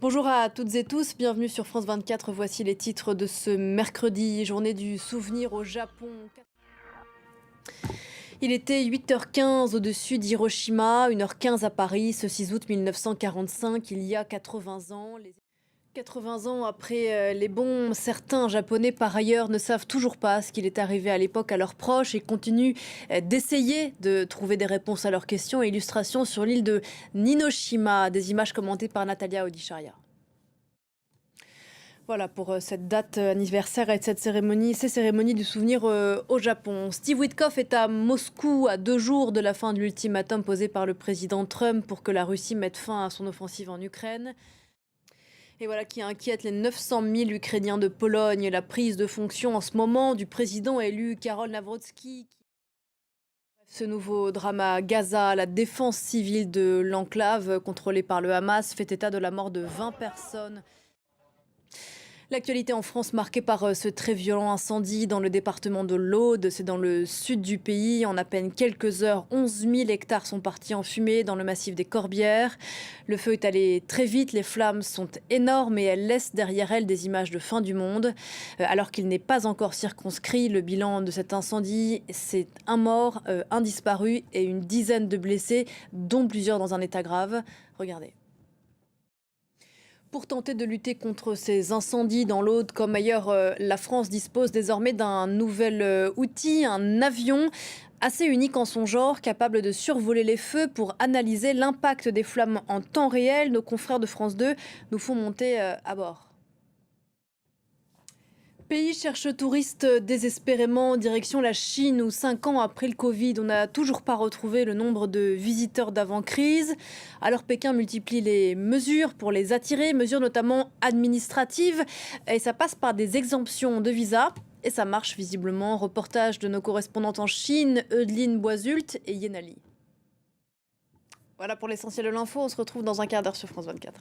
Bonjour à toutes et tous, bienvenue sur France 24. Voici les titres de ce mercredi, journée du souvenir au Japon. Il était 8h15 au-dessus d'Hiroshima, 1h15 à Paris, ce 6 août 1945, il y a 80 ans. 80 ans après les bombes, certains Japonais par ailleurs ne savent toujours pas ce qu'il est arrivé à l'époque à leurs proches et continuent d'essayer de trouver des réponses à leurs questions. Illustration sur l'île de Ninoshima, des images commentées par Natalia Odisharia. Voilà pour cette date anniversaire et cette cérémonie, ces cérémonies du souvenir au Japon. Steve Witkoff est à Moscou à 2 jours de la fin de l'ultimatum posé par le président Trump pour que la Russie mette fin à son offensive en Ukraine. Et voilà qui inquiète les 900 000 Ukrainiens de Pologne. La prise de fonction en ce moment du président élu Karol Nawrocki. Ce nouveau drame à Gaza, la défense civile de l'enclave contrôlée par le Hamas fait état de la mort de 20 personnes. L'actualité en France marquée par ce très violent incendie dans le département de l'Aude, c'est dans le sud du pays. En à peine quelques heures, 11 000 hectares sont partis en fumée dans le massif des Corbières. Le feu est allé très vite, les flammes sont énormes et elles laissent derrière elles des images de fin du monde. Alors qu'il n'est pas encore circonscrit, le bilan de cet incendie, c'est un mort, un disparu et une dizaine de blessés, dont plusieurs dans un état grave. Regardez. Pour tenter de lutter contre ces incendies dans l'Aude comme ailleurs, la France dispose désormais d'un nouvel outil, un avion assez unique en son genre, capable de survoler les feux pour analyser l'impact des flammes en temps réel. Nos confrères de France 2 nous font monter à bord. Pays cherche touristes désespérément, direction la Chine où 5 ans après le Covid, on n'a toujours pas retrouvé le nombre de visiteurs d'avant-crise. Alors Pékin multiplie les mesures pour les attirer, mesures notamment administratives, et ça passe par des exemptions de visa. Et ça marche visiblement. Reportage de nos correspondantes en Chine, Eudeline Boisult et Yenali. Voilà pour l'essentiel de l'info, on se retrouve dans un quart d'heure sur France 24.